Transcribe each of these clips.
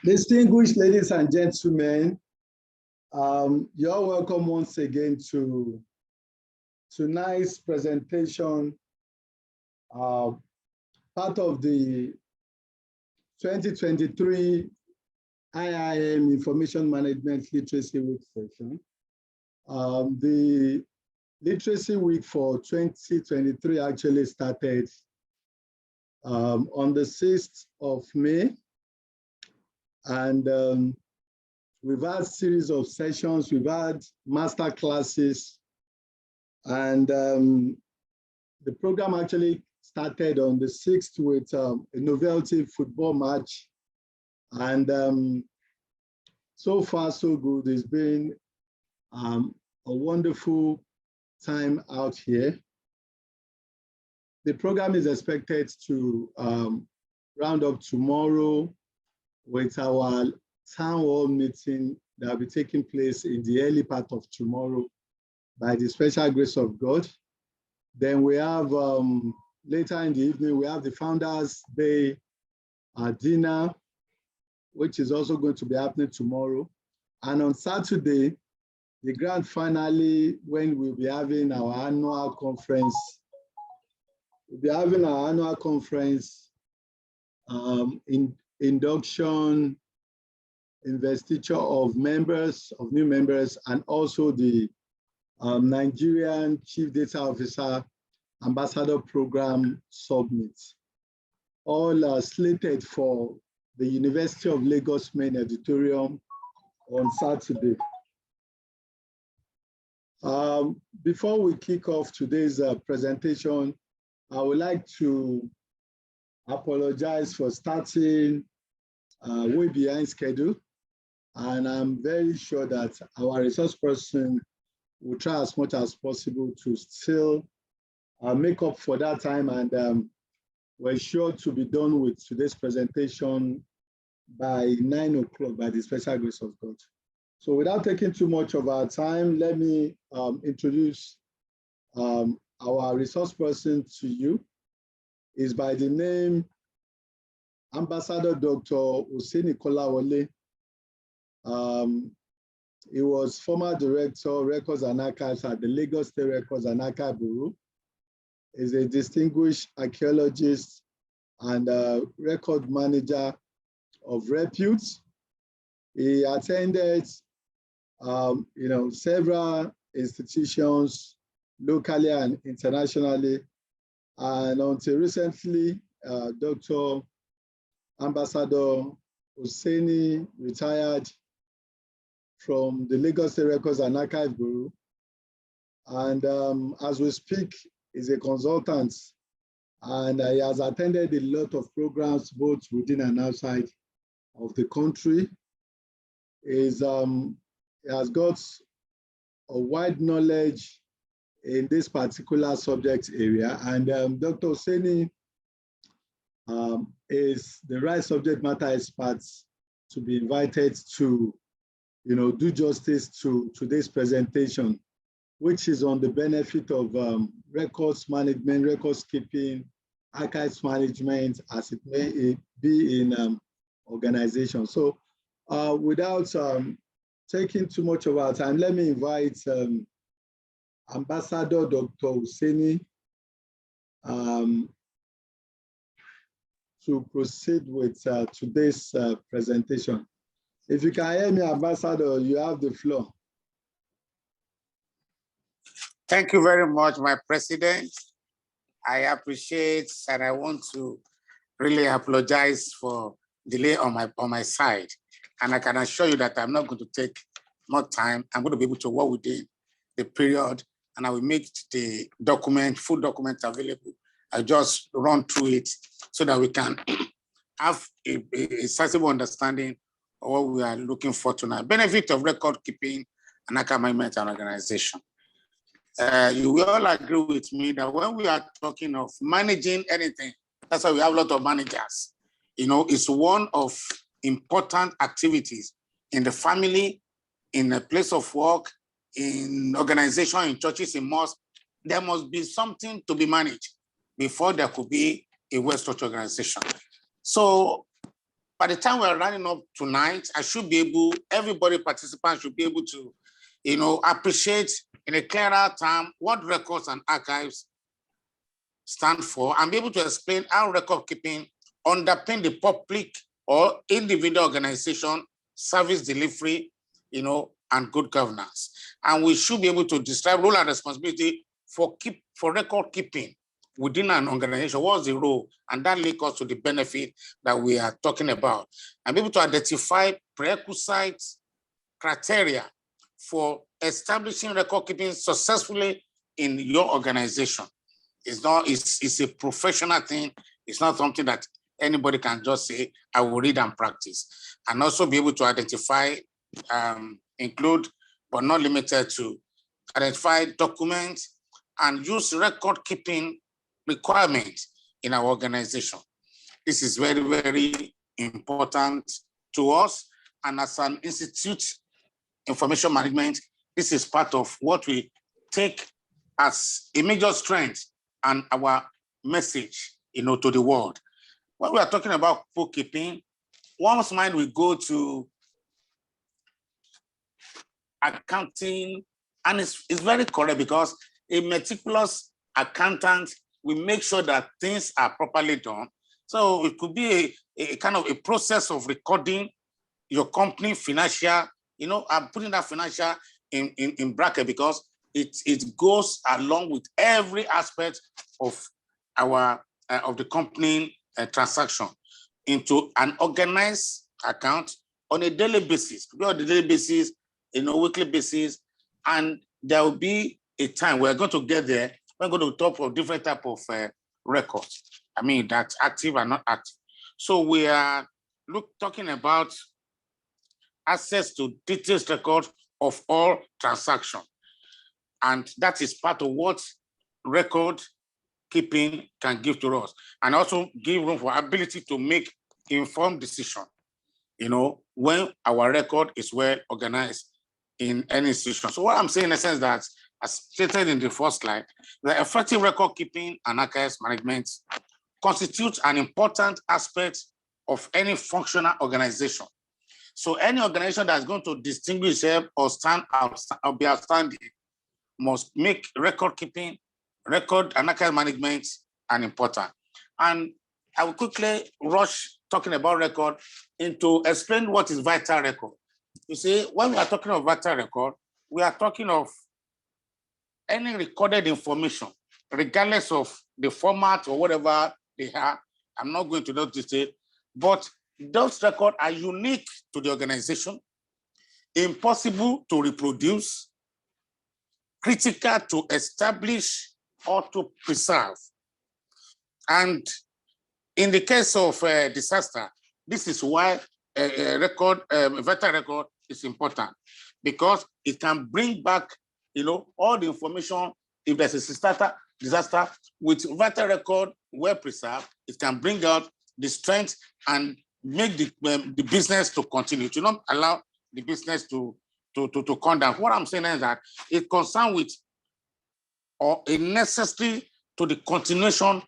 Distinguished ladies and gentlemen, you're welcome once again to tonight's presentation, part of the 2023 IIM Information Management Literacy Week session. The Literacy Week for 2023 actually started on the 6th of May. And we've had a series of sessions, we've had master classes, and the program actually started on the 6th with a novelty football match. And so far, so good. It's been a wonderful time out here. The program is expected to round up tomorrow with our town hall meeting that will be taking place in the early part of tomorrow by the special grace of God. Then we have, later in the evening, we have the Founders Day dinner, which is also going to be happening tomorrow. And on Saturday, the grand finale, when we'll be having our annual conference. We'll be having our annual conference in induction, investiture of members, of new members, and also the Nigerian Chief Data Officer Ambassador Program Summit. All slated for the University of Lagos main auditorium on Saturday. Before we kick off today's presentation, I would like to apologize for starting way behind schedule. And I'm very sure that our resource person will try as much as possible to still make up for that time. And we're sure to be done with today's presentation by 9 o'clock by the special grace of God. So without taking too much of our time, let me introduce our resource person to you. Is by the name Ambassador Dr. Hussaini Kolawole. He was former director, Records and Archives at the Lagos State Records and Archive Bureau. He's a distinguished archaeologist and record manager of repute. He attended, several institutions locally and internationally. And until recently, Dr. Ambassador Hussaini retired from the Lagos State Records and Archive Bureau. And as we speak, he's a consultant, and he has attended a lot of programs, both within and outside of the country. He has got a wide knowledge in this particular subject area. And Dr. Hussaini is the right subject matter expert to be invited to, do justice to today's presentation, which is on the benefit of records management, records keeping, archives management, as it may be in organizations. So without taking too much of our time, let me invite Ambassador Dr. Hussaini to proceed with today's presentation. If you can hear me, Ambassador, you have the floor. Thank you very much, my president. I appreciate, and I want to really apologize for delay on my side. And I can assure you that I'm not going to take more time. I'm going to be able to work within the period, and I will make the document, full document available. I just run through it so that we can have a sensible understanding of what we are looking for tonight. Benefit of record keeping and archive management and organization. You will all agree with me that when we are talking of managing anything, that's why we have a lot of managers. It's one of important activities in the family, in a place of work, in organization, in churches, in mosques. There must be something to be managed before there could be a well-structured organization. So by the time we're running up tonight, I should be able, everybody participant should be able to, appreciate in a clearer term what records and archives stand for, and be able to explain how record keeping underpin the public or individual organization, service delivery, and good governance. And we should be able to describe role and responsibility for record keeping within an organization. What's the role? And that links us to the benefit that we are talking about. And be able to identify prerequisite criteria for establishing record keeping successfully in your organization. It's a professional thing. It's not something that anybody can just say, I will read and practice. And also be able to identify, include, but not limited to, identify documents and use record keeping requirements in our organization. This is very, very important to us. And as an institute, information management, this is part of what we take as a major strength and our message, to the world. When we are talking about bookkeeping, one's mind will go to accounting, and it's very correct, because a meticulous accountant will make sure that things are properly done. So it could be a kind of a process of recording your company financial, I'm putting that financial in bracket because it goes along with every aspect of our of the company transaction into an organized account on a daily basis, weekly basis, and there will be a time we're going to get there. We're going to talk of different type of records. I mean, that's active and not active. So we are talking about access to detailed records of all transactions. And that is part of what record keeping can give to us, and also give room for ability to make informed decision, when our record is well organized in any institution. So what I'm saying in a sense that, as stated in the first slide, the effective record keeping and archives management constitutes an important aspect of any functional organization. So any organization that's going to distinguish itself or stand out or be outstanding must make record keeping, record and archive management an important. And I will quickly rush talking about record into explain what is vital record. You see, when we are talking of vital record, we are talking of any recorded information, regardless of the format or whatever they are. I'm not going to notice it, but those records are unique to the organization, impossible to reproduce, critical to establish or to preserve. And in the case of disaster, this is why a vital record is important, because it can bring back, all the information. If there's a disaster with vital record well preserved, it can bring out the strength and make the business to continue, to not allow the business to come down. What I'm saying is that it concerns with or a necessity to the continuation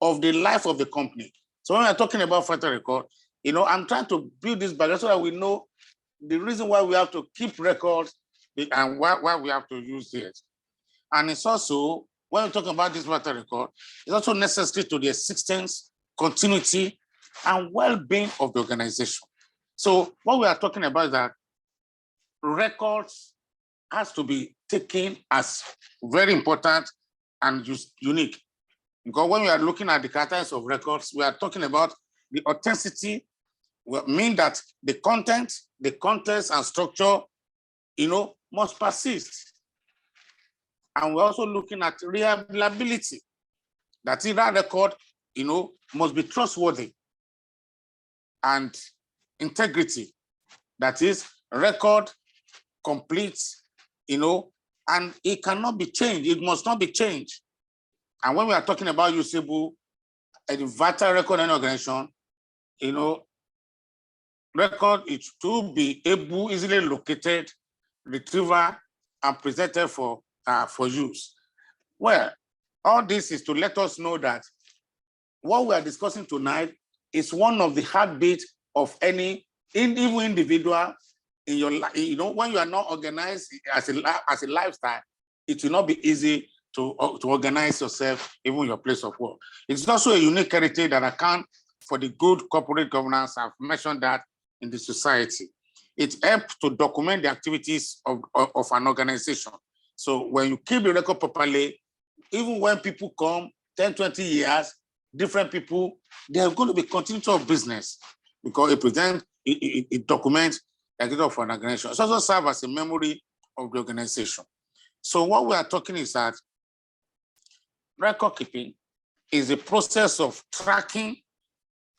of the life of the company. So when we're talking about vital record, I'm trying to build this background so that we know the reason why we have to keep records and why we have to use it. And it's also, when we're talking about this vital record, it's also necessary to the existence, continuity, and well-being of the organization. So what we are talking about is that records has to be taken as very important and unique. Because when we are looking at the characteristics of records, we are talking about the authenticity, mean that the content, the context and structure, must persist. And we're also looking at reliability, that that record, must be trustworthy, and integrity, that is record complete, and it cannot be changed. It must not be changed. And when we are talking about usable, a vital record in an organization, record is to be able, easily located, retrieval, and presented for use. Well, all this is to let us know that what we are discussing tonight is one of the heartbeats of any even individual in your life. You know, when you are not organized as a lifestyle, it will not be easy to organize yourself, even your place of work. It's also a unique heritage that account for the good corporate governance. I've mentioned that in the society. It helps to document the activities of an organization. So when you keep the record properly, even when people come 10, 20 years, different people, they're going to be continuity of business because it documents the activity of an organization. It also serves as a memory of the organization. So what we are talking is that record keeping is a process of tracking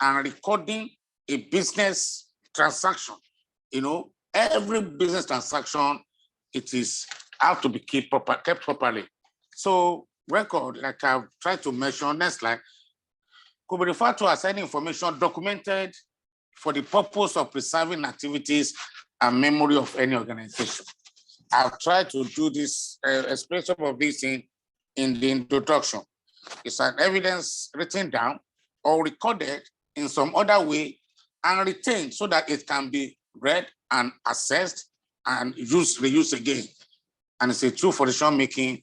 and recording a business transaction. You know, every business transaction, it is have to be kept properly. So record, like I've tried to mention, next slide, could be referred to as any information documented for the purpose of preserving activities and memory of any organization. I've tried to do this, explain some of these in the introduction. It's an evidence written down or recorded in some other way and retained so that it can be read and assessed and reused again. And it's a tool for decision making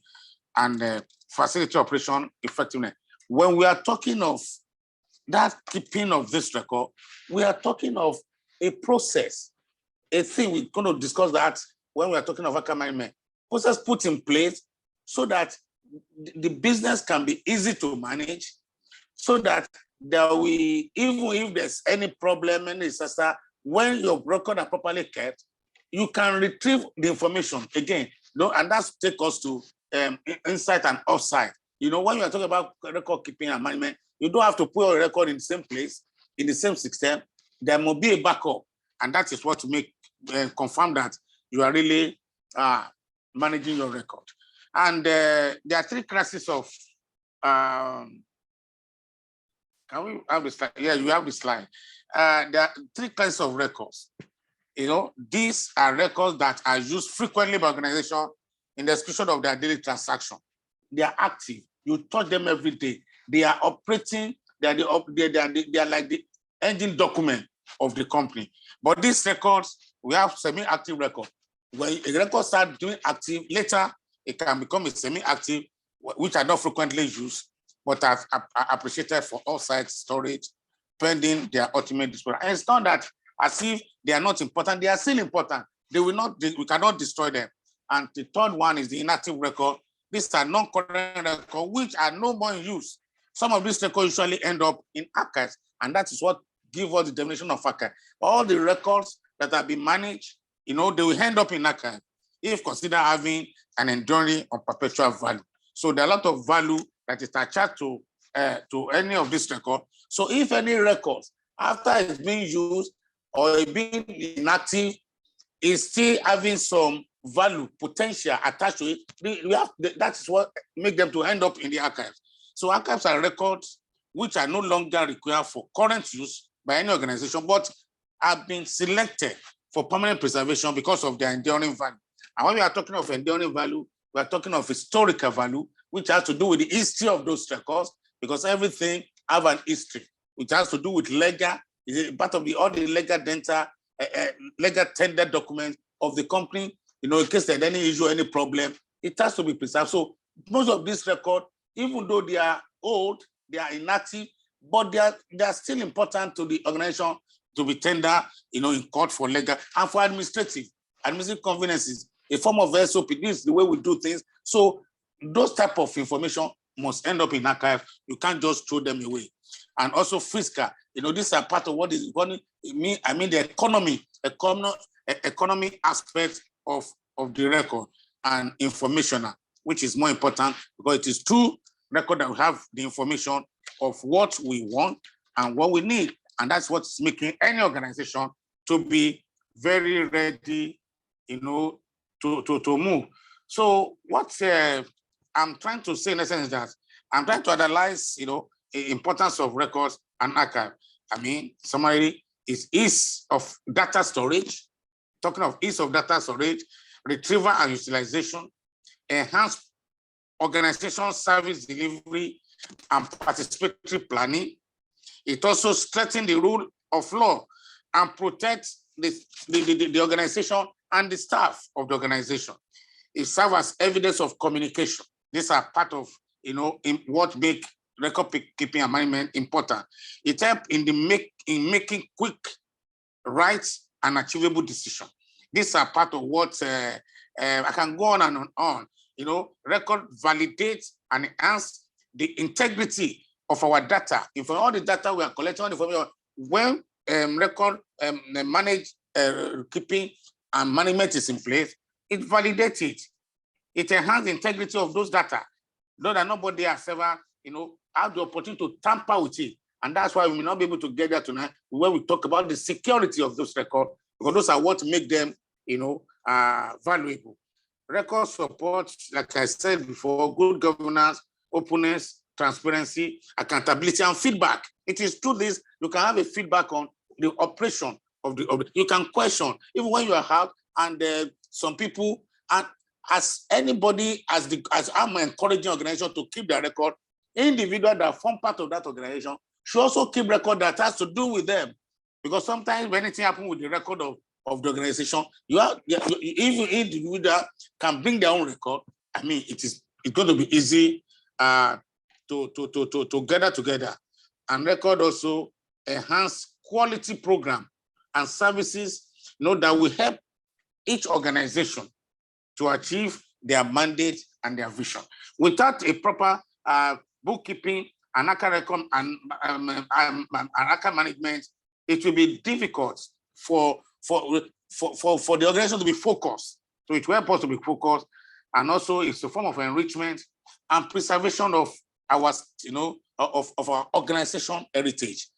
and facility operation effectiveness. When we are talking of that keeping of this record, we are talking of a process, a thing. We're going to discuss that when we are talking of account management. Process put in place so that the business can be easy to manage, so that there will, even if there's any problem, any disaster, when your records are properly kept, you can retrieve the information again. And that's take us to insight and offsite. You know, when you are talking about record keeping and management, you don't have to put your record in the same place, in the same system. There must be a backup, and that is what to make confirm that you are really managing your record. And there are three classes of. Can we have the slide? Yeah, you have the slide. There are three kinds of records. You know, these are records that are used frequently by organizations in the execution of their daily transaction. They are active. You touch them every day. They are operating. They are like the engine document of the company. But these records, we have semi-active record. When a record starts doing active, later it can become a semi-active, which are not frequently used, but are appreciated for offsite storage, pending their ultimate disposal. And it's not that as if they are not important, they are still important. We cannot destroy them. And the third one is the inactive record. These are non-current records, which are no more in use. Some of these records usually end up in archives, and that is what gives us the definition of archive. All the records that have been managed, you know, they will end up in archive if considered having an enduring or perpetual value. So there are a lot of value that is attached to any of these records. So if any records, after it's being used or being inactive, is still having some value, potential attached to it, that is what makes them to end up in the archives. So archives are records which are no longer required for current use by any organization, but have been selected for permanent preservation because of their enduring value. And when we are talking of enduring value, we are talking of historical value, which has to do with the history of those records, because everything have an history, which has to do with legal, is part of all the legal legal tender documents of the company. You know, in case there's any issue, any problem, it has to be preserved. So most of these records, even though they are old, they are inactive, but they are still important to the organization to be tender, you know, in court for legal and for administrative conveniences, a form of SOP. This is the way we do things. So those type of information must end up in archive. You can't just throw them away. And also fiscal, you know, these are part of what is going. I mean the economy aspect of the record and informational, which is more important because it is through record that we have the information of what we want and what we need. And that's what's making any organization to be very ready, you know, to move. So what I'm trying to say in essence is that I'm trying to analyze, you know, the importance of records and archive. I mean, summary is ease of data storage, talking of ease of data storage, retrieval and utilization, enhanced organization service delivery and participatory planning. It also strengthens the rule of law and protect the organization and the staff of the organization. It serves as evidence of communication. These are part of, what make record keeping and management important. It helps in making quick, right, and achievable decisions. These are part of what I can go on and on. Record validates and enhance the integrity of our data. If all the data we are collecting, all the information, when record manage keeping and management is in place, it validates it. It enhances the integrity of those data, though that nobody has ever, had the opportunity to tamper with it. And that's why we may not be able to get there tonight when we talk about the security of those records, because those are what make them, valuable. Record support, like I said before, good governance, openness, transparency, accountability, and feedback. It is through this you can have a feedback on the operation of the. You can question even when you are out, and some people, and as anybody, as I'm encouraging organization to keep their record, individual that form part of that organization should also keep record that has to do with them, because sometimes when anything happens with the record of the organization, even individual can bring their own record. I mean, it's going to be easy to gather together. And record also enhance quality program and services, that will help each organization to achieve their mandate and their vision. Without a proper bookkeeping and record and account management, it will be difficult for the organization to be focused. So it will help us to be focused, and also it's a form of enrichment and preservation of our, of our organization heritage.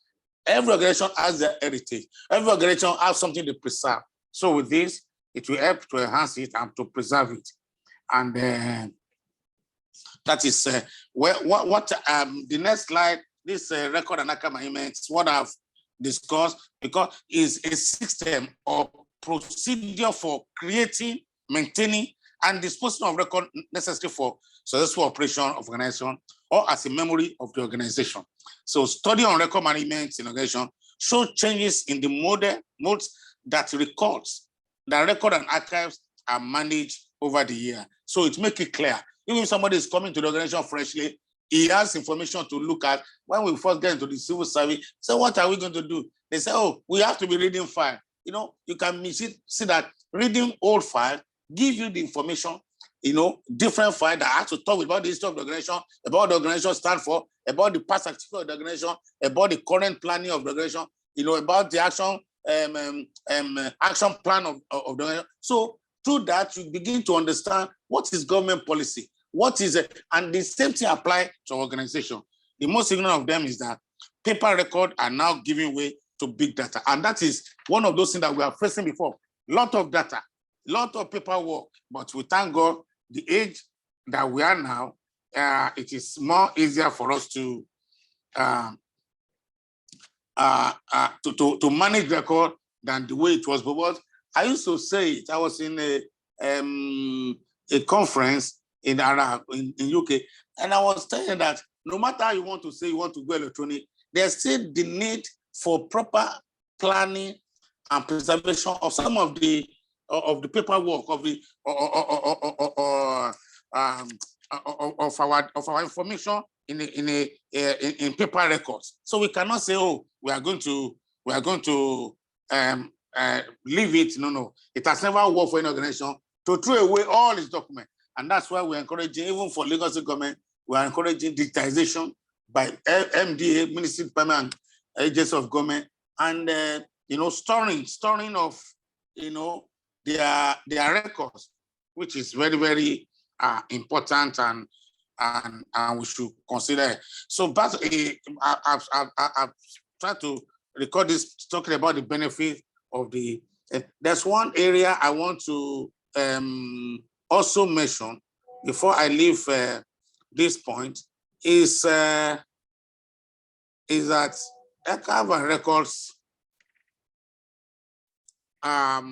Every organization has their heritage. Every organization has something to preserve. So with this, it will help to enhance it and to preserve it. And that is what the next slide. This record and account management, what I've discussed, because is a system or procedure for creating, maintaining, and disposing of record necessary for successful operation of organization or as a memory of the organization. So study on record management in organization show changes in the modes that records, the record and archives are managed over the year. So it makes it clear. Even if somebody is coming to the organization freshly, he has information to look at. When we first get into the civil service, so what are we going to do? They say, oh, we have to be reading file. You can see that reading old file give you the information, different file that has to talk about the history of the organization, about what the organization stands for, about the past activity of the organization, about the current planning of the organization, about the action plan of the organization. So through that, you begin to understand what is government policy, what is it, and the same thing apply to organization. The most significant of them is that paper records are now giving way to big data, and that is one of those things that we are facing before. Lot of data, lot of paperwork, but we thank God the age that we are now, it is more easier for us to manage record than the way it was before. I used to say it. I was in a conference in Arab in UK, and I was saying that no matter how you want to say you want to go electronic, there's still the need for proper planning and preservation of some of the paperwork of our information in paper records. So we cannot say, oh, we are going to leave it. No. It has never worked for any organization to throw away all its documents. And that's why we're encouraging, even for Lagos government, we are encouraging digitization by MDA, Ministry Department, Agency of Government, and storing of their records, which is very, very important, and we should consider. So, but I've tried to record this talking about the benefit of the. There's one area I want to also mention before I leave this point is that archive and records, or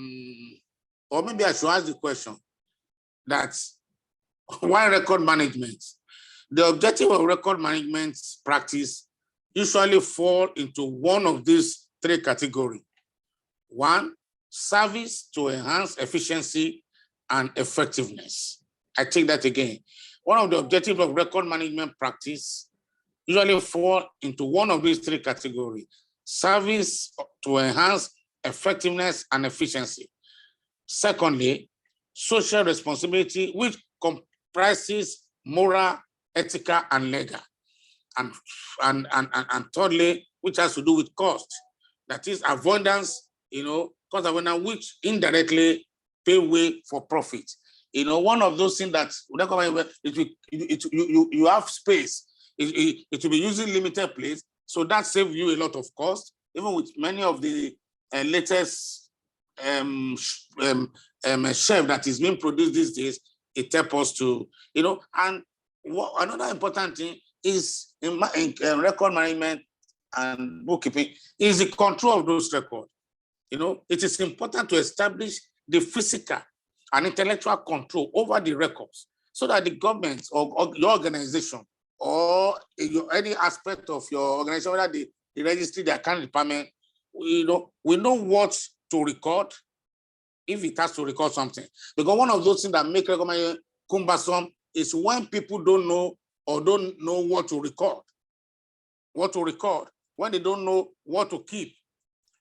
maybe I should ask the question that why record management? The objective of record management practice usually fall into one of these three categories. One, service to enhance efficiency and effectiveness. I take that again. One of the objectives of record management practice usually fall into one of these three categories: service to enhance effectiveness and efficiency. Secondly, social responsibility, which comprises moral, ethical, and legal. And thirdly, which has to do with cost. That is avoidance, cost avoidance, which indirectly pay way for profit. One of those things that you have space, it will be using limited place, so that saves you a lot of cost. Even with many of the latest chef that is being produced these days, it helps us to, and another important thing is in record management and bookkeeping is the control of those records. It is important to establish the physical and intellectual control over the records so that the government or your organization or any aspect of your organization, whether the registry, the account department, we know what to record if it has to record something. Because one of those things that make record management cumbersome is when people don't know or don't know what to record, when they don't know what to keep,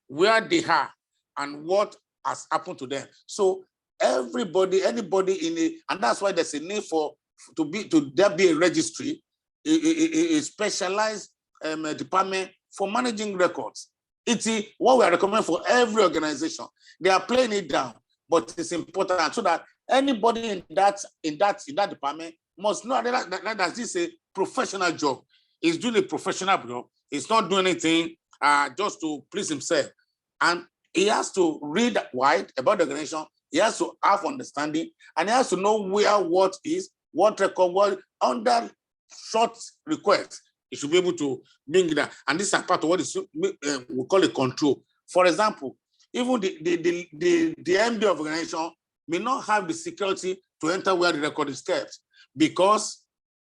where they are, and what has happened to them. So anybody and that's why there's a need there be a registry, a specialized department for managing records. It's what we are recommending for every organization. They are playing it down, but it's important so that anybody in that department must know that this is a professional job. He's doing a professional job. He's not doing anything just to please himself. And he has to read wide about the organization. He has to have understanding, and he has to know where what record, what under short requests, he should be able to bring that. And this is part of what we call a control. For example, even the MD of organization may not have the security to enter where the record is kept, because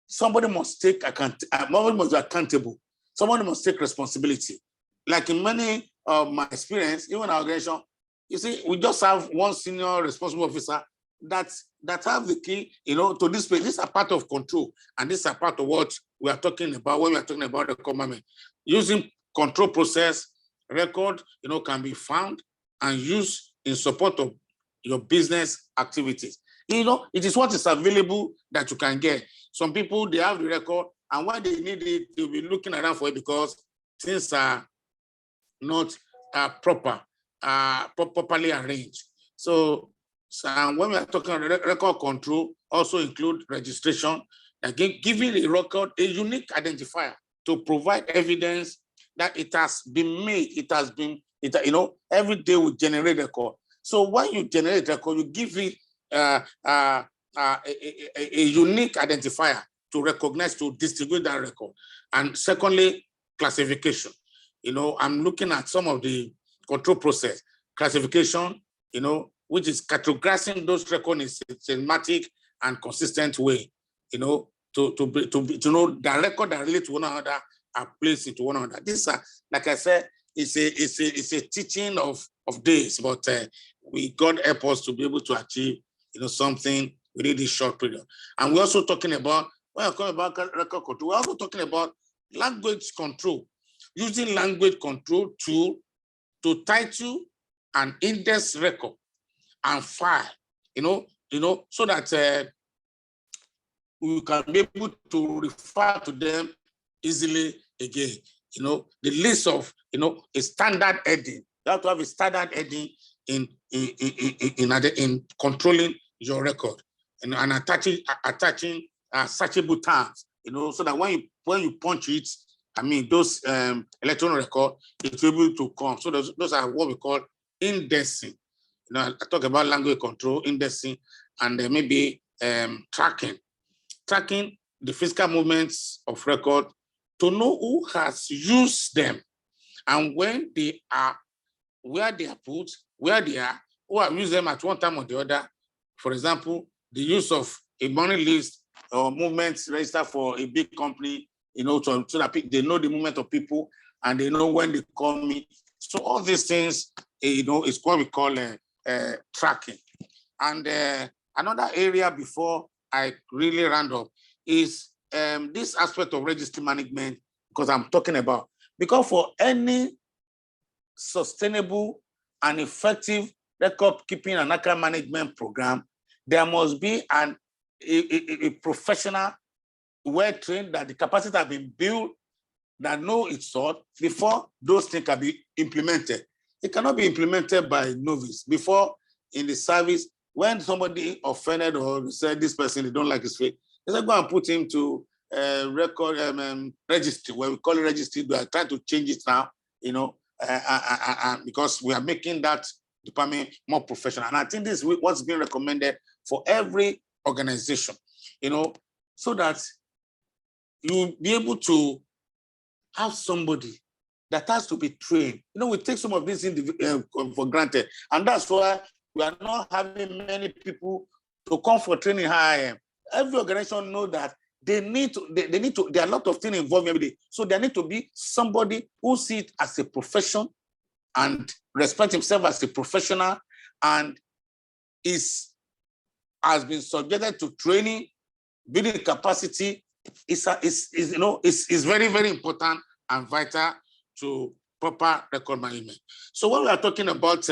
somebody must be accountable. Somebody must take responsibility. Like in many of my experience, even our organization, you see, we just have one senior responsible officer that have the key, to this place. These are part of control, and this is part of what we are talking about when we are talking about the commandment. Using control process, record, can be found and used in support of your business activities. It is what is available that you can get. Some people, they have the record, and when they need it, they'll be looking around for it because things are not properly arranged. So when we are talking about record control, also include registration, giving the record a unique identifier to provide evidence that it has been made. Every day we generate record. So when you generate record, you give it a unique identifier to recognize, to distinguish that record. And secondly, classification. I'm looking at some of the control process. Classification, which is categorizing those records in a systematic and consistent way, to know the record that relate to one another are placed into one another. This, like I said, it's a teaching of days, but God help us to be able to achieve, something within this short period. And we're also talking about, when we're talking about record control, we're also talking about language control, using language control tool to title and index record and file, so that we can be able to refer to them easily again. The list of, a standard heading. You have to have a standard heading in controlling your record, and attaching searchable terms, so that when you punch it, those electronic record, it's able to come. So those are what we call indexing. I talk about language control, indexing, and maybe tracking the physical movements of record to know who has used them and when they are, where they are put, where they are, who have used them at one time or the other. For example, the use of a money list or movements register for a big company, so that they know the movement of people and they know when they call me. So all these things it's what we call tracking. And another area before I really round up is this aspect of registry management, because I'm talking about, because for any sustainable and effective record keeping and archive management program, there must be a professional, well-trained, that the capacity has been built, that know its sort before those things can be implemented. It cannot be implemented by novice. Before in the service, when somebody offended or said this person, they don't like his faith, they say go and put him to record registry, where we call it registry. We are trying to change it now, because we are making that department more professional. And I think this is what's being recommended for every organization, so that you'll be able to have somebody that has to be trained. We take some of these for granted. And that's why we are not having many people to come for training high. Every organization knows that they need to, there are a lot of things involved every day. So there need to be somebody who sees it as a profession and respect himself as a professional and has been subjected to training, building capacity. Is very, very important and vital to proper record management. So when we are talking about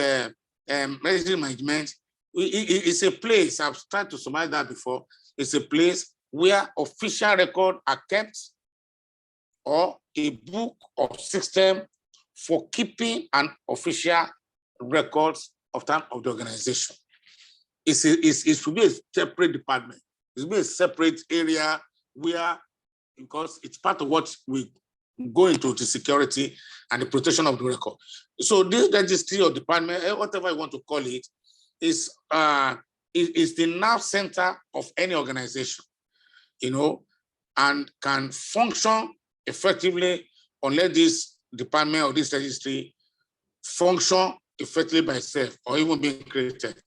registry management, it's a place, I've tried to summarize that before, it's a place where official records are kept, or a book or system for keeping an official records of time of the organization. It should be a separate department. It should be a separate area where, because it's part of what we go into the security and the protection of the record. So this registry or department, whatever you want to call it, is the nerve center of any organization, and can function effectively unless this department or this registry function effectively by itself or even being created.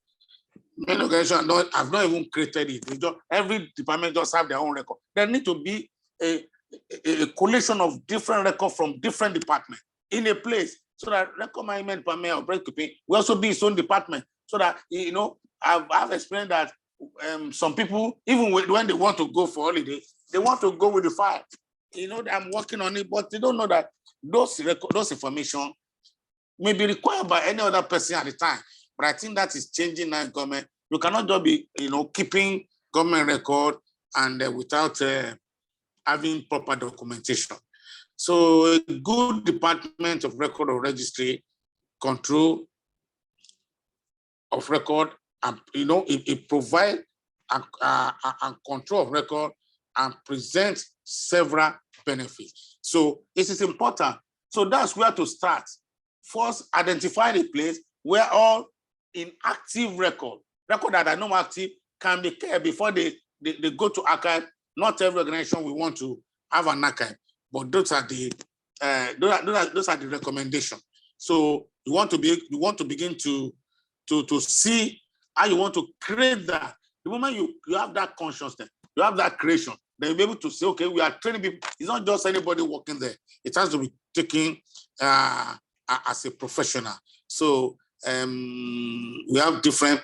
Many organizations have not even created it. Every department just have their own record. There need to be a collection of different records from different departments in a place, so that record management department or record keeping will also be its own department. So that, I've explained that some people, even when they want to go for holiday, they want to go with the file. I'm working on it, but they don't know that those information may be required by any other person at the time. But I think that is changing now in government. You cannot just be, keeping government record and without having proper documentation. So a good department of record or registry, control of record, and it provides and control of record and presents several benefits. So it is important. So that's where to start. First, identify the place where all inactive record that are not active can be kept before they go to archive. Not every organization will want to have an archive, but those are the recommendations. So you want to begin to see how you want to create that. The moment you have that consciousness, you have that creation, then you'll be able to say, okay, we are training people. It's not just anybody working there. It has to be taken as a professional. So we have different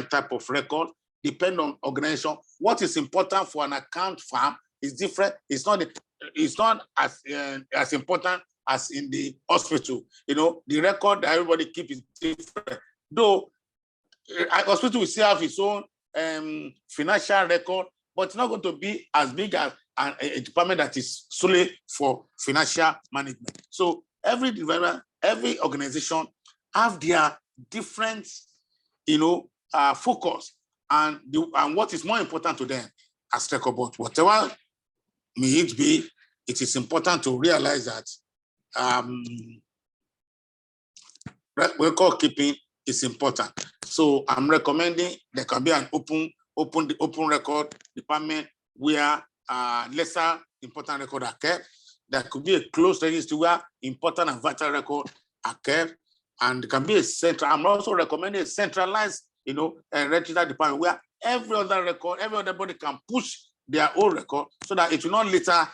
type of record, depend on organization. What is important for an account firm is different. It's not as important as in the hospital. The record that everybody keeps is different. Though hospital will still have its own financial record, but it's not going to be as big as a department that is solely for financial management. So every department, every organization have their different, focus and what is more important to them as record. But whatever may it be, it is important to realize that record keeping is important. So I'm recommending there can be an open record department where lesser important record are kept. There could be a closed registry where important and vital record are kept. And there can be a central. I'm also recommending a centralized, register department where every other body can push their own record so that it will not litter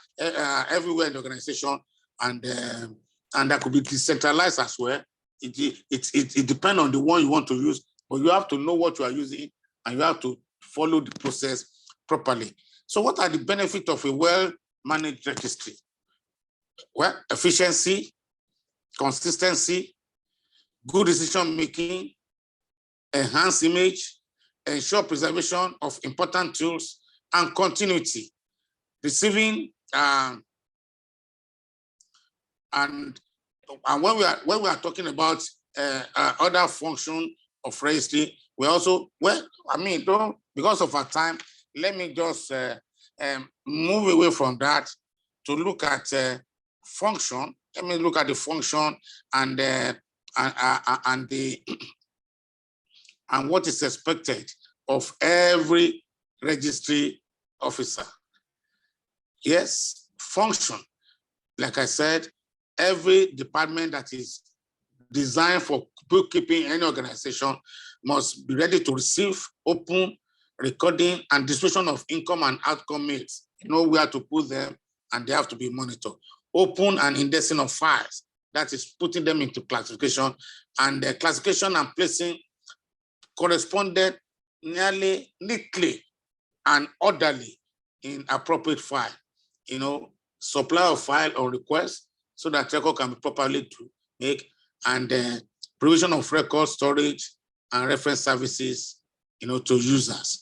everywhere in the organization. And that could be decentralized as well it depends on the one you want to use, but you have to know what you are using and you have to follow the process properly. So what are the benefits of a well-managed registry? Well, efficiency, consistency, good decision-making, enhanced image, ensure preservation of important tools, and continuity. Receiving and when we are talking about other function of registry, we also, well, I mean, because of our time, let me just move away from that to look at function. Let me look at the function and what is expected of every registry officer. Yes, function. Like I said, every department that is designed for bookkeeping in any organization must be ready to receive, open, recording, and distribution of income and outcome mails. You know where to put them, and they have to be monitored. Open and indexing of files, that is putting them into classification, and the classification and placing corresponded neatly and orderly in appropriate file. You know, supply of file or request so that record can be properly made, and provision of record storage and reference services, you know, to users.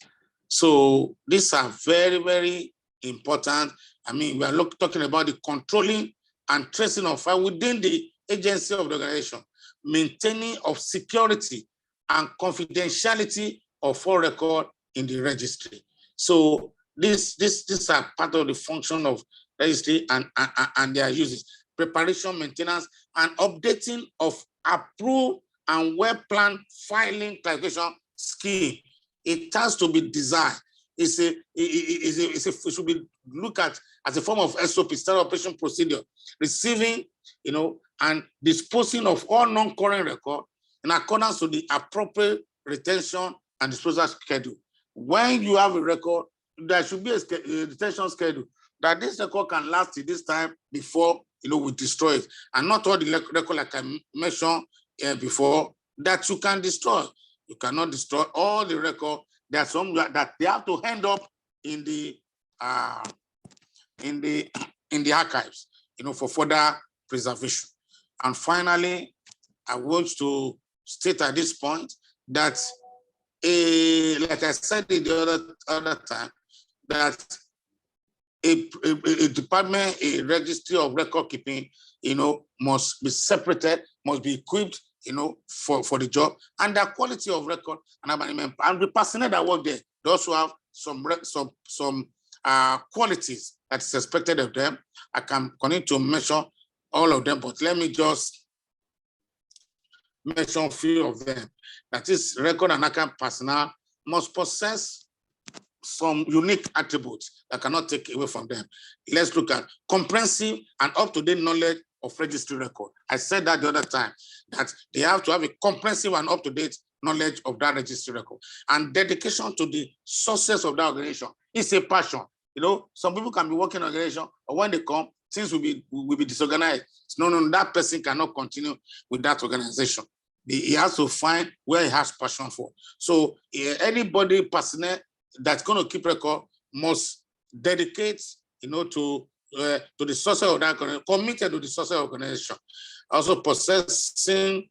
So these are very, very important. I mean, we are talking about the controlling and tracing of file within the agency of the organization, maintaining of security and confidentiality of all record in the registry. So these are part of the function of registry and their uses. Preparation, maintenance, and updating of approved and well-planned filing classification scheme. It has to be designed. It should be looked at as a form of SOP, standard operation procedure, receiving, you know, and disposing of all non-current record in accordance to the appropriate retention and disposal schedule. When you have a record, there should be a retention schedule that this record can last till this time before, you know, we destroy it, and not all the record, like I mentioned before, that you can destroy. You cannot destroy all the record. There are some that they have to end up in the archives, you know, for further preservation. And finally, I want to state at this point that, like I said in the other time, that a department, a registry of record keeping, you know, must be separated, must be equipped, you know, for the job, and the quality of record and the personnel that work there, they also have some qualities that's expected of them. I can continue to mention all of them, but let me just mention a few of them. That is, record and account personnel must possess some unique attributes that cannot take away from them. Let's look at comprehensive and up-to-date knowledge of registry record. I said that the other time, that they have to have a comprehensive and up-to-date knowledge of that registry record, and dedication to the success of that organization. It's a passion. You know, some people can be working in an organization, but when they come, things will be disorganized. No, that person cannot continue with that organization. He has to find where he has passion for. So anybody personnel that's going to keep record must dedicate, you know, to the success of that organization, committed to the success of the organization. Also possessing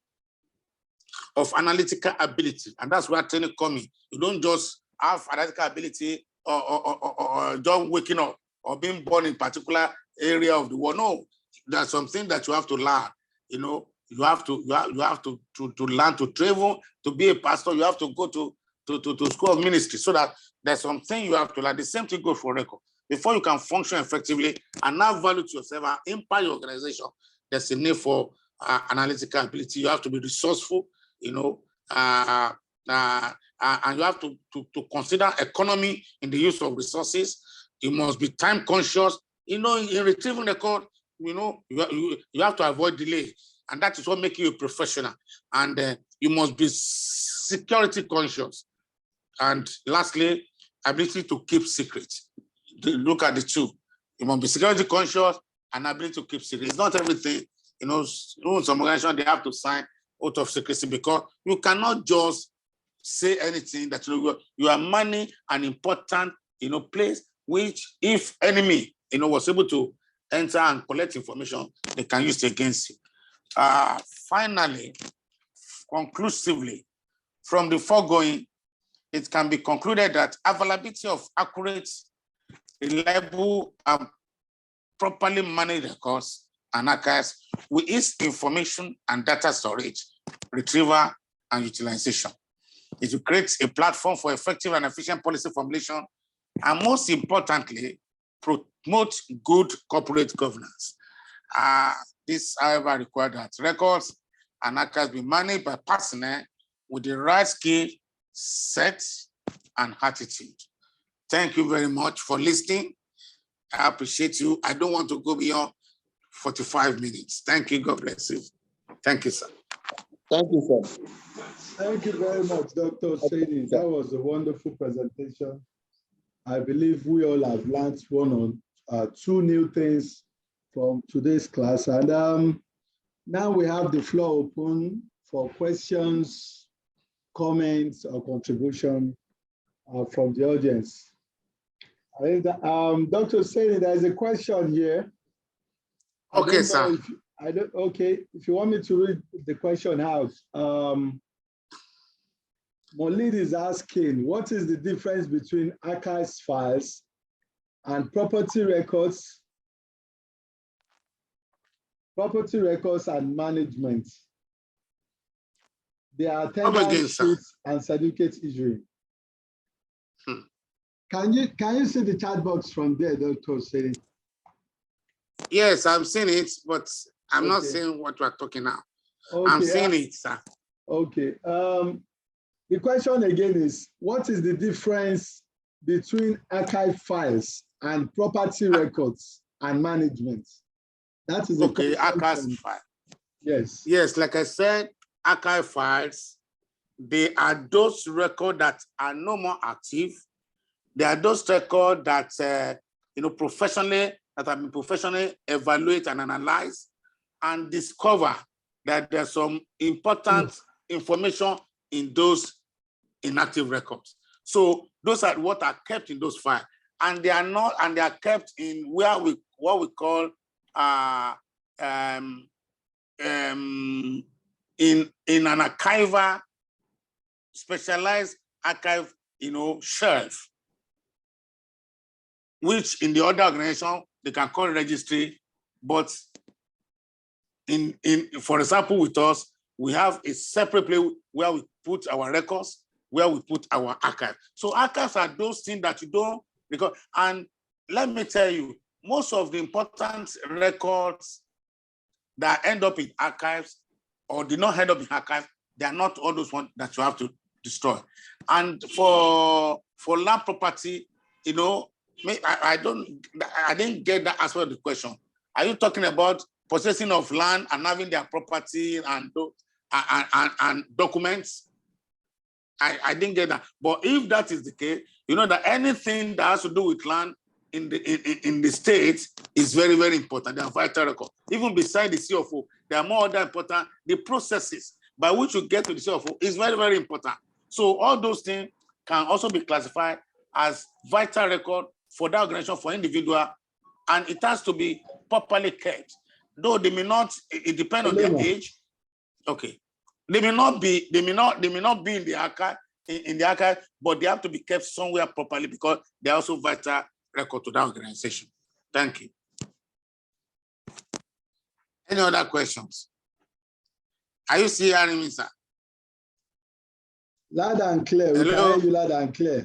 of analytical ability, and that's where training comes in. You don't just have analytical ability or just waking up or being born in particular area of the world. No, there's something that you have to learn. You know, you have to learn to travel, to be a pastor. You have to go to school of ministry, so that there's something you have to learn. The same thing goes for record. Before you can function effectively and add value to yourself and impact your organization, there's a need for analytical ability. You have to be resourceful, you know, and you have to consider economy in the use of resources. You must be time conscious. You know, in retrieving record, you know, you have to avoid delay, and that is what makes you a professional. And you must be security conscious. And lastly, ability to keep secrets. Look at the two. You must be security conscious and ability to keep secrets. It's not everything. You know, some organizations, they have to sign oath of secrecy, because you cannot just say anything that you are manning an important, place, which if enemy, was able to enter and collect information, they can use it against you. Finally, conclusively, from the foregoing, it can be concluded that availability of accurate, reliable, and properly managed records and archives will ease information and data storage, retrieval, and utilization. It will create a platform for effective and efficient policy formulation, and most importantly, promote good corporate governance. This, however, requires that records and archives be managed by personnel with the right skill, set, and attitude. Thank you very much for listening. I appreciate you. I don't want to go beyond 45 minutes. Thank you. God bless you. Thank you, sir. Thank you, sir. Thank you very much, Dr. Shady. That was a wonderful presentation. I believe we all have learned two new things from today's class. And now we have the floor open for questions, comments, or contribution from the audience. I think that, Dr. Shady, there is a question here. Okay, sir. If you want me to read the question out. Molid is asking, what is the difference between archives files and property records and management? They are attendance sheets and certificate issuing. Can you see the chat box from there, Dr. Shady? Yes, I'm seeing it, but I'm not seeing what we're talking now. Okay. I'm seeing it, sir. Okay. The question again is, what is the difference between archive files and property records and management? That is okay. Archive file. Yes. Yes, like I said, archive files, they are those records that are no more active. They are those records that have been professionally evaluate and analyze and discover that there's some important information in those inactive records. So those are what are kept in those files, and they are kept in what we call in an archival, specialized archive, shelf, which in the other organization they can call registry, but for example, with us, we have a separate place where we put our records, where we put our archive. So archives are those things that you don't record. And let me tell you, most of the important records that end up in archives or did not end up in archives, they are not all those ones that you have to destroy. And for land property, I didn't get that aspect of the question. Are you talking about possessing of land and having their property and documents? I didn't get that. But if that is the case, you know that anything that has to do with land in the state is very, very important. They are vital record. Even beside the CFO, there are more other important. The processes by which you get to the CFO is very, very important. So all those things can also be classified as vital record for that organization, for individual, and it has to be properly kept. Though they may not, it depends on their age. Okay. They may not be in the archive, but they have to be kept somewhere properly because they're also vital record to that organization. Thank you. Any other questions? Are you still hearing me, sir? Loud and clear. We can hear you loud and clear.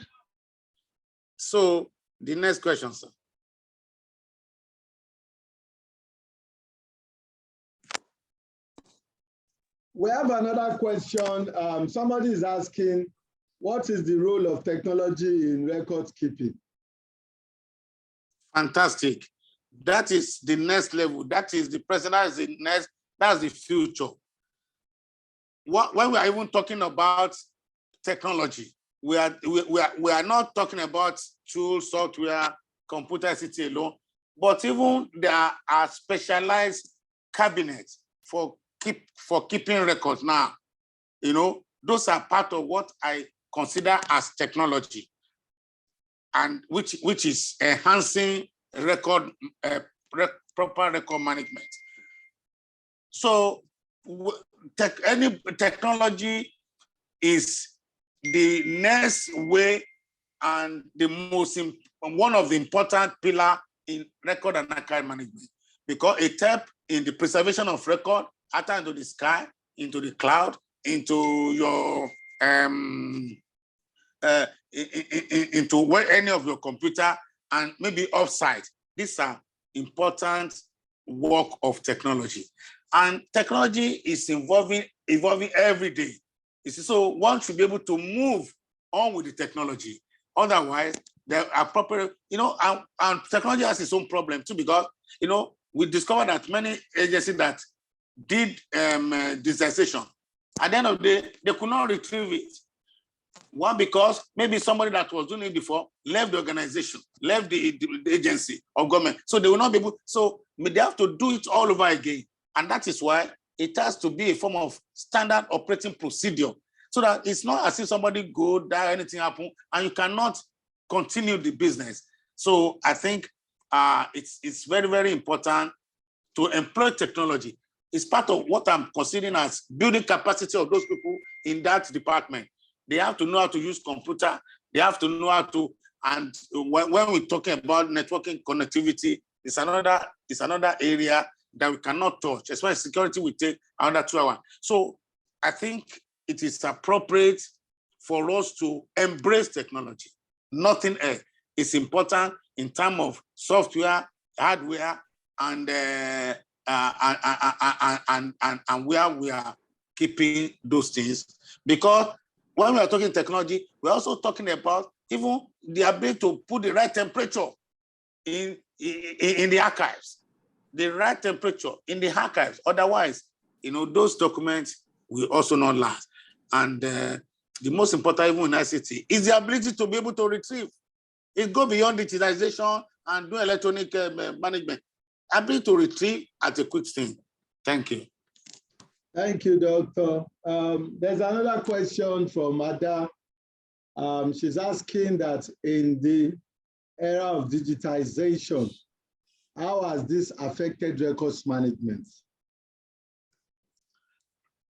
So the next question, sir. We have another question. Somebody is asking, what is the role of technology in record keeping? Fantastic. That is the next level. That is the present. That is the next. That's the future. When we are even talking about technology, we are not talking about tools, software, computer ICT alone, but even there are specialized cabinets for keeping records now. You know, those are part of what I consider as technology, and which is enhancing proper record management. So any technology is the next way and one of the important pillar in record and archive management, because it helps in the preservation of record out into the sky, into the cloud, into your into any of your computer, and maybe offsite. These are important work of technology, and technology is evolving every day. So one should be able to move on with the technology. Otherwise, the appropriate, you know, and technology has its own problem too, because, you know, we discovered that many agencies that did digitization, at the end of the day, they could not retrieve it. One, because maybe somebody that was doing it before left the organization, left the agency or government. So they will not be able, so they have to do it all over again. And that is why it has to be a form of standard operating procedure, so that it's not as if somebody go die, anything happen, and you cannot continue the business. So I think it's very, very important to employ technology. It's part of what I'm considering as building capacity of those people in that department. They have to know how to use computer. They have to know how to, and when we're talking about networking connectivity, it's another area that we cannot touch. As far as security, we take another 2 hours. So I think it is appropriate for us to embrace technology. Nothing else. It's important in terms of software, hardware, and where we are keeping those things. Because when we are talking technology, we're also talking about even the ability to put the right temperature in the archives, the right temperature in the archives. Otherwise, you know, those documents will also not last. And the most important, even in ICT, is the ability to be able to retrieve. It goes beyond digitization and do electronic management. Ability to retrieve at a quick thing. Thank you. Thank you, Doctor. There's another question from Ada. She's asking that in the era of digitization, how has this affected records management?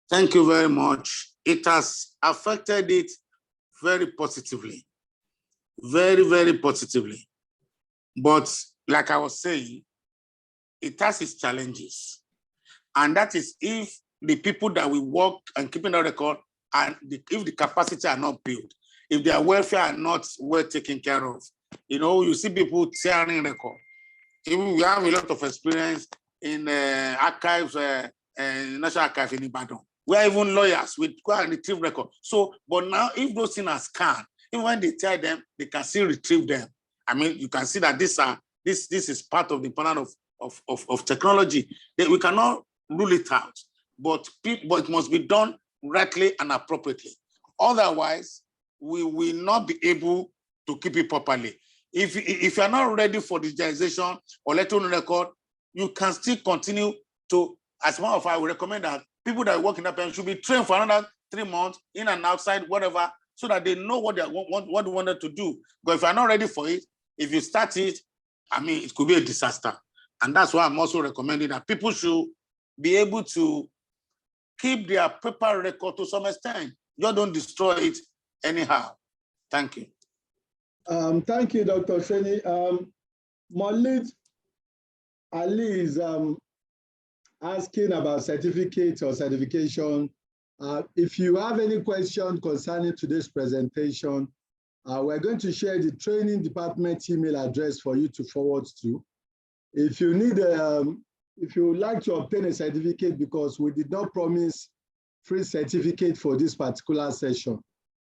Thank you very much. It has affected it very positively. Very, very positively. But like I was saying, it has its challenges. And that is if the people that we work and keeping a record, and if the capacity are not built, if their welfare are not well taken care of, you know, you see people tearing record. Even we have a lot of experience in archives, National Archive in Ibadan, where even lawyers will go and retrieve record. So, but now if those things are scanned, even when they tear them, they can still retrieve them. I mean, you can see that this is part of the plan of technology. That we cannot rule it out, but it must be done rightly and appropriately. Otherwise, we will not be able to keep it properly. If you're not ready for digitization or electronic record, you can still continue to, as a matter of fact, I would recommend that people that work in that pen should be trained for another 3 months, in and outside, whatever, so that they know what they wanted to do. But if you're not ready for it, if you start it, I mean, it could be a disaster. And that's why I'm also recommending that people should be able to keep their paper record to some extent. You don't destroy it anyhow. Thank you. Thank you, Dr. Seni. Maulid Ali is asking about certificate or certification. If you have any question concerning today's presentation, we're going to share the training department email address for you to forward to. If you need, if you would like to obtain a certificate, because we did not promise free certificate for this particular session,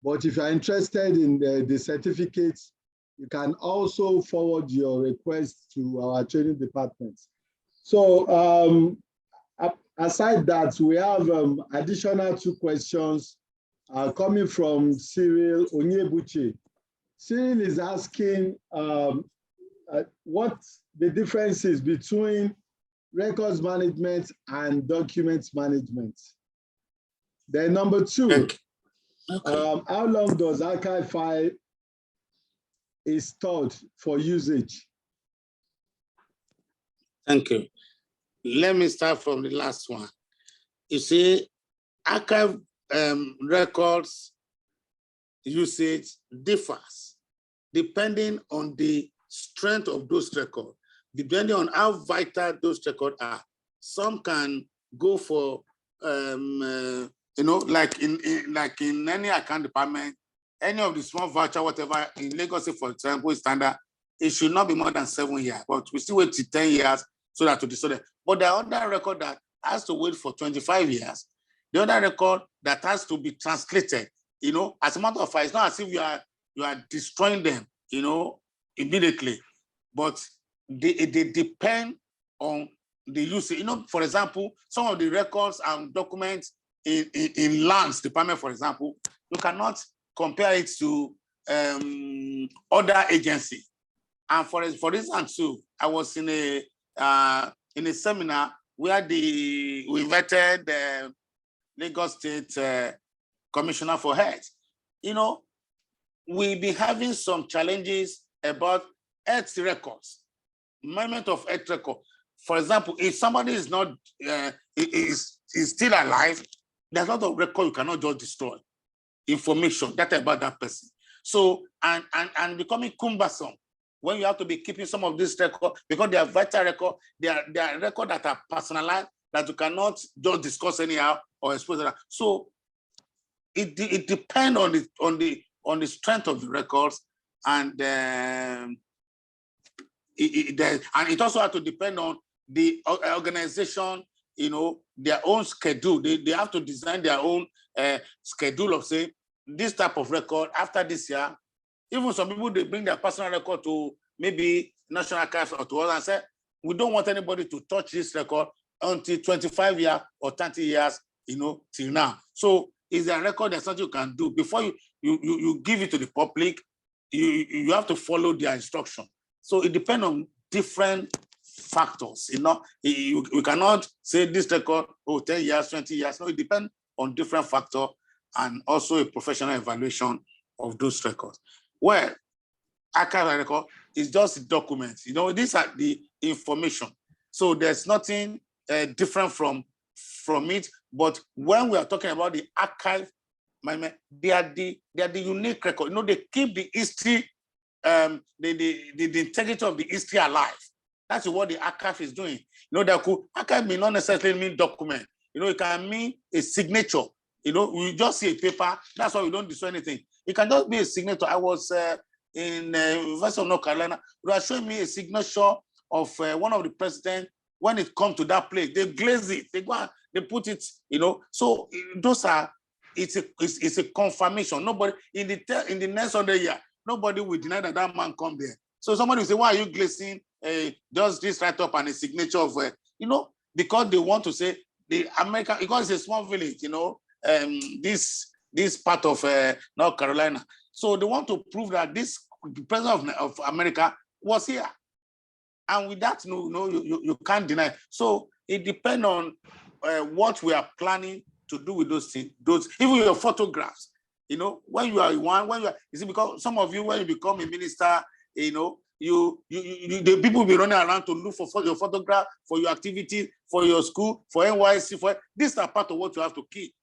but if you're interested in the certificates, you can also forward your request to our training department. So aside that, we have additional 2 questions coming from Cyril Onyebuchi. Cyril is asking what the difference is between records management and document management. Then number two, Thank you. Okay. how long does archive file is stored for usage? Thank you. Let me start from the last one. You see, archive records usage differs depending on the strength of those records, depending on how vital those records are. Some can go for, like in any account department, any of the small voucher, whatever, in Lagos, for example, standard, it should not be more than 7 years, but we still wait till 10 years so that to disorder. But the other record that has to wait for 25 years, the other record that has to be translated, as a matter of fact, it's not as if you are destroying them, immediately, but they depend on the usage. For example, some of the records and documents in lands department, for example, you cannot compare it to other agencies. And for instance, too, I was in a seminar where we invited the Lagos State Commissioner for Health. We'll be having some challenges about health records, management of health record. For example, if somebody is not is still alive, there's a lot of record you cannot just destroy. Information that about that person. So and becoming cumbersome when you have to be keeping some of this record because they are vital record, they are record that are personalized that you cannot just discuss anyhow or expose that. So it depends on the strength of the records, and it also has to depend on the organization, their own schedule. They have to design their own schedule of saying this type of record after this year. Even some people, they bring their personal record to maybe National Archives or to us and say, we don't want anybody to touch this record until 25 years or 30 years, till now. So is there a record that's something you can do before you give it to the public? You have to follow their instruction. So it depends on different factors. We cannot say this record, 10 years, 20 years. No, it depends on different factors and also a professional evaluation of those records. Well, archival record is just documents. These are the information. So there's nothing different from it. But when we are talking about the archive, they are the unique record. They keep the history, the integrity of the history alive. That's what the archive is doing. Archive may not necessarily mean document. It can mean a signature. We just see a paper. That's why we don't destroy anything. It can just be a signature. I was in University of North Carolina. They were showing me a signature of one of the presidents. When it comes to that place, they glaze it. They go and they put it. So those are. It's a confirmation. Nobody in the next 100 years, nobody will deny that man come there. So somebody will say, "Why are you glazing just this write up and a signature of because they want to say the American, because it's a small village, this part of North Carolina. So they want to prove that this president of America was here. And with that, you can't deny. So it depends on what we are planning to do with those things. Even your photographs, when you are because some of you, when you become a minister, the people will be running around to look for your photograph, for your activity, for your school, for NYC, these are part of what you have to keep.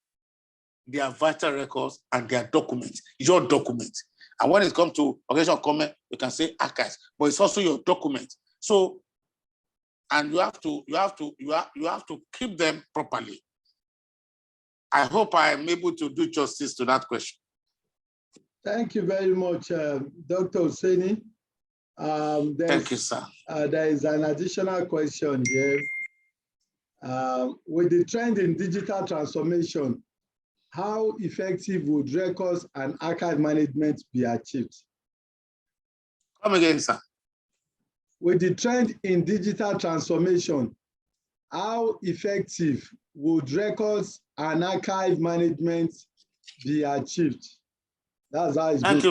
They are vital records and they are documents, your documents. And when it comes to occasional comment, you can say archives, but it's also your document. So, and you have to keep them properly. I hope I am able to do justice to that question. Thank you very much, Dr. Oseni. Thank you, sir. There is an additional question here. With the trend in digital transformation, how effective would records and archive management be achieved? Come again, sir. With the trend in digital transformation, how effective would records and archive management be achieved? That's how it's Thank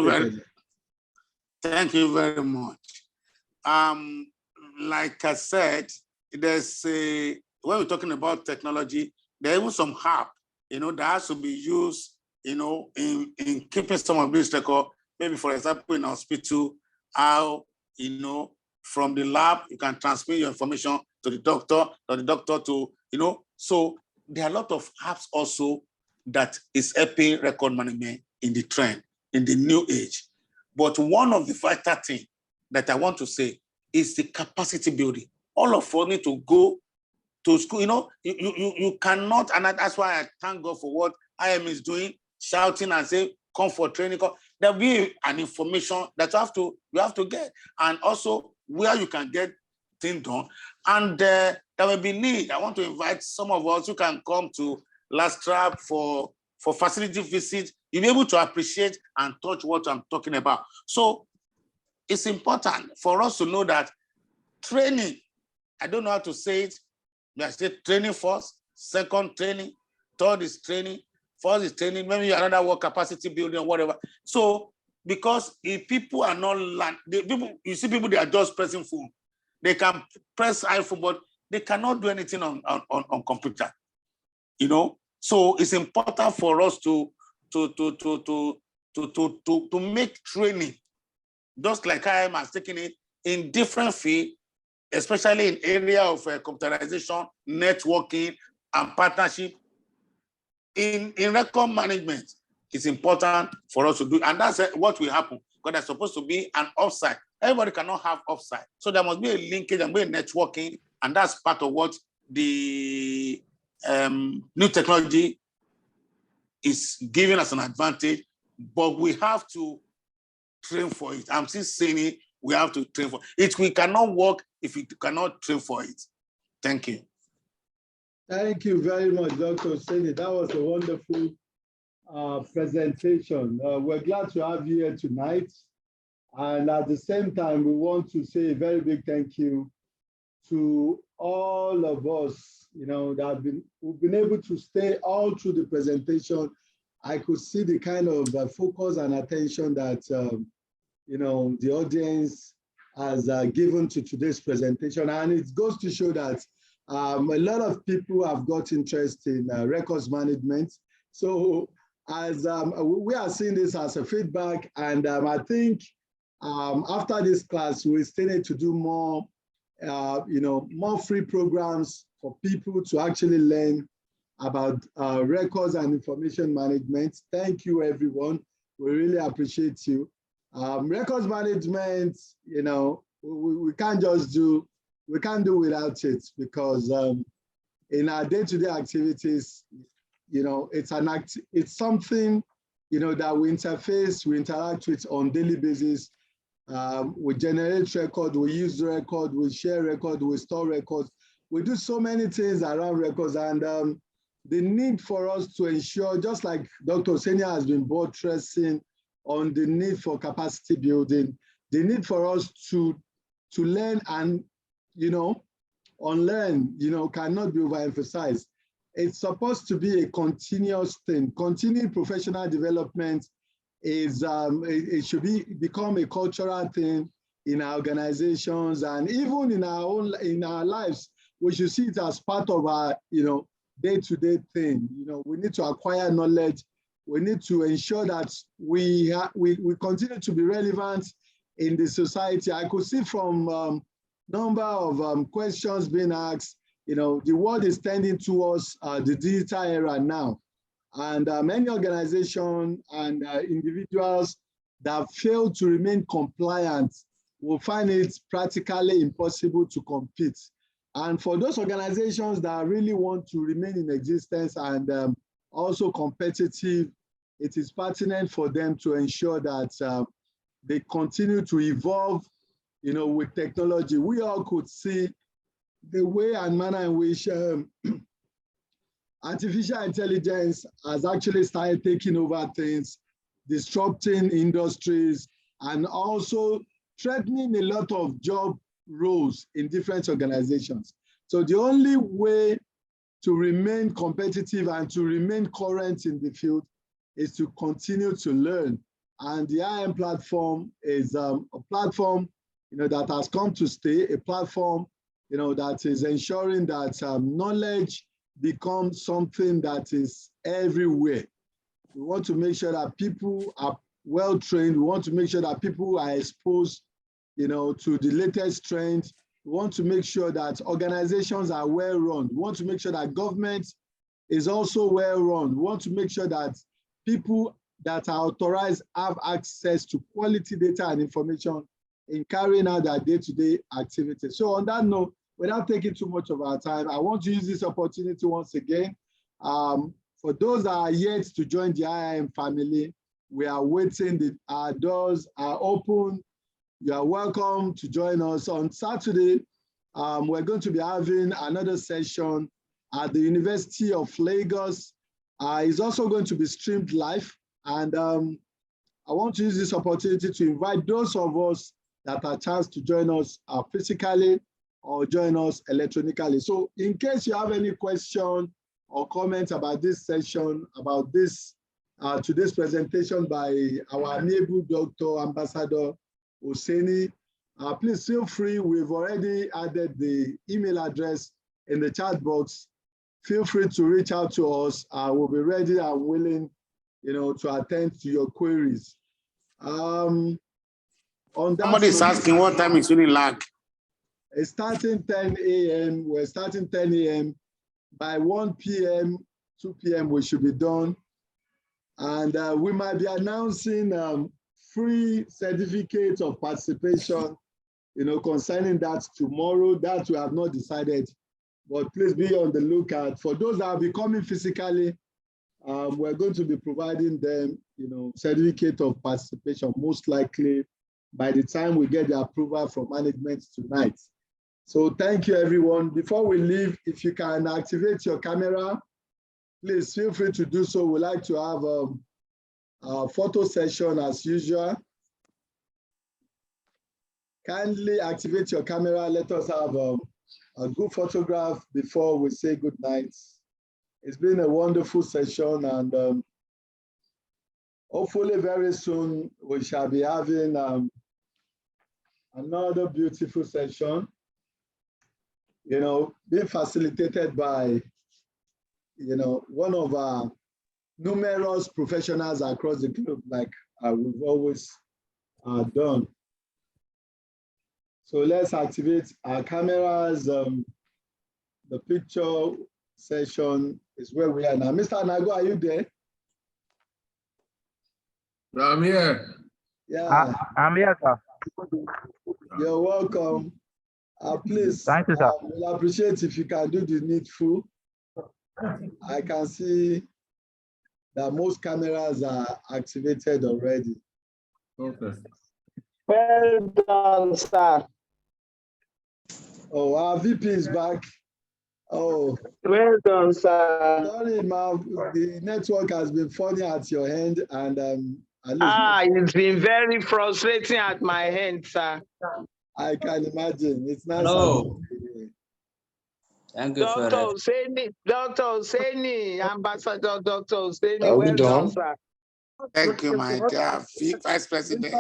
you very much. Like I said, there's a, when we're talking about technology, there is even some app, that has to be used, in keeping some of this record. Maybe, for example, in hospital, how, from the lab, you can transmit your information to the doctor, or the doctor to, so there are a lot of apps also that is helping record management in the trend, in the new age. But one of the vital things that I want to say is the capacity building. All of us need to go to school. You cannot, and that's why I thank God for what IM is doing, shouting and say, come for training. There'll be an information that you have to get, and also where you can get things done. And there will be need. I want to invite some of us who can come to LASTRA for facility visit. You'll be able to appreciate and touch what I'm talking about. So it's important for us to know that training, I don't know how to say it. I say training first, second training, third is training, fourth is training, maybe another word, capacity building or whatever. So because if people are not you see people, they are just pressing phone. They can press iPhone, but they cannot do anything on computer. So it's important for us to make training, just like I am taking it in different fields, especially in area of computerization, networking, and partnership. In record management, it's important for us to do, and that's what will happen, because there's supposed to be an offsite. Everybody cannot have offsite. So there must be a linkage and be a networking, and that's part of what the new technology is giving us an advantage, but we have to train for it. I'm still saying it, we have to train for it. We cannot work if we cannot train for it. Thank you. Thank you very much, Dr. Oseni. That was a wonderful presentation. We're glad to have you here tonight. And at the same time, we want to say a very big thank you to all of us, that we've been able to stay all through the presentation. I could see the kind of focus and attention that, the audience has given to today's presentation. And it goes to show that a lot of people have got interest in records management. So as we are seeing this as a feedback, and I think after this class, we still need to do more, more free programs for people to actually learn about records and information management. Thank you, everyone. We really appreciate you. Records management, we can't just do, we can't do without it, because in our day-to-day activities, it's something, that we interface, we interact with on daily basis. We generate record, we use record, we share record, we store records. We do so many things around records, and the need for us to ensure, just like Dr. Oseni has been buttressing on the need for capacity building, the need for us to learn and, unlearn, cannot be overemphasized. It's supposed to be a continuous thing. Continuing professional development is, it should become a cultural thing in our organizations, and even in our lives. We should see it as part of our, day-to-day thing. We need to acquire knowledge. We need to ensure that we continue to be relevant in the society. I could see from number of questions being asked, the world is tending towards the digital era now. And many organizations and individuals that fail to remain compliant will find it practically impossible to compete. And for those organizations that really want to remain in existence and also competitive, it is pertinent for them to ensure that they continue to evolve, with technology. We all could see the way and manner in which artificial intelligence has actually started taking over things, disrupting industries, and also threatening a lot of job roles in different organizations. So the only way to remain competitive and to remain current in the field is to continue to learn. And the IM platform is a platform that has come to stay, a platform that is ensuring that knowledge becomes something that is everywhere. We want to make sure that people are well trained. We want to make sure that people are exposed, to the latest trends. We want to make sure that organizations are well run. We want to make sure that government is also well run. We want to make sure that people that are authorized have access to quality data and information in carrying out their day-to-day activities. So on that note, without taking too much of our time, I want to use this opportunity once again. For those that are yet to join the IIM family, we are waiting. Our doors are open. You are welcome to join us on Saturday. We're going to be having another session at the University of Lagos. It's also going to be streamed live. And I want to use this opportunity to invite those of us that are chance to join us physically or join us electronically. So in case you have any question or comment about this session, about this today's presentation by our amiable Dr. Ambassador Oseni, please feel free. We've already added the email address in the chat box. Feel free to reach out to us. We'll be ready and willing, to attend to your queries. On that, somebody is asking what time is Unilag? It's starting 10 a.m. We're starting 10 a.m. By 1 p.m., 2 p.m. we should be done. And we might be announcing free certificates of participation, concerning that tomorrow. That we have not decided, but please be on the lookout. For those that will be coming physically, we're going to be providing them, certificate of participation, most likely by the time we get the approval from management tonight. So thank you, everyone. Before we leave, if you can activate your camera, please feel free to do so. We'd like to have a photo session as usual. Kindly activate your camera. Let us have a good photograph before we say good night. It's been a wonderful session, and hopefully very soon we shall be having another beautiful session, being facilitated by, one of our numerous professionals across the globe, like we've always done. So let's activate our cameras. The picture session is where we are now. Mr. Anago, are you there? I'm here. Yeah. I'm here, sir. You're welcome. Please, Thank you, sir. we'll appreciate if you can do the needful. I can see that most cameras are activated already. Okay. Well done, sir. Oh, our VP is back. Oh, Well done, sir. sorry, ma'am. The network has been funny at your end, and at least It's been very frustrating at my end, sir. I can imagine. It's nice. Hello. Thank you for Dr. Oseni, Ambassador Dr. Oseni, Are we well done, done? sir. Thank you, my dear Vice President.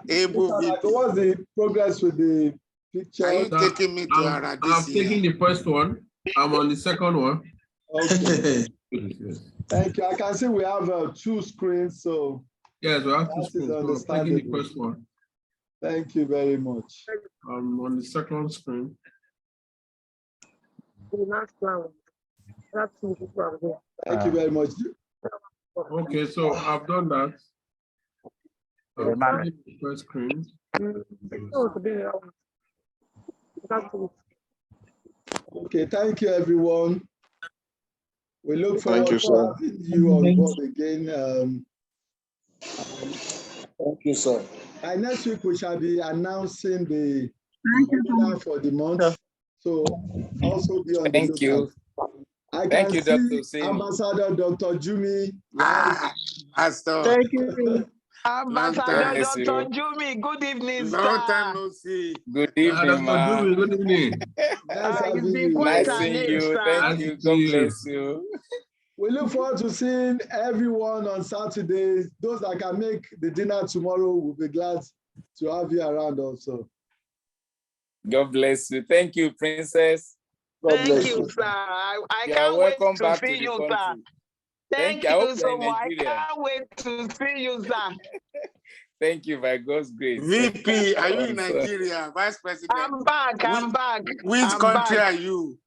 Able VP. What's the progress with the picture? Are you taking me to I'm taking the first one. I'm on the second one. Okay. Thank you. I can see we have 2 screens, so Yes, we have to that is screen. So I'm taking the understandable. first one. Thank you very much. I'm on the second screen. Thank you very much. Okay, so I've done that. I'm taking the first screen. Okay, thank you, everyone. We look forward you, to sir. having you on board again. Thank you, sir. By next week, we shall be announcing the winner for the month. So also be on the Thank you. lookout. I Thank can you, Dr. see Oseni. Ambassador Dr. Jumi. Pastor. Thank you. Ambassador Ambassador Dr. Jumi, good evening, sir. Long time no see. Good evening, ma. Dr. Jumi, good evening. Nice It's having been you. quite Nice an seeing age, you. sir. Thank you. God bless you. We look forward to seeing everyone on Saturdays. Those that can make the dinner tomorrow will be glad to have you around also. God bless you. Thank you, Princess. God Thank bless you, you. sir. I You are can't wait welcome to back to see the you, sir. country. Thank you. I hope you you're so in much. I Nigeria. can't wait to see you, sir. Thank you, by God's grace. VP, are you in Also, Nigeria? Vice President, I'm back. I'm back. which I'm country back. are you?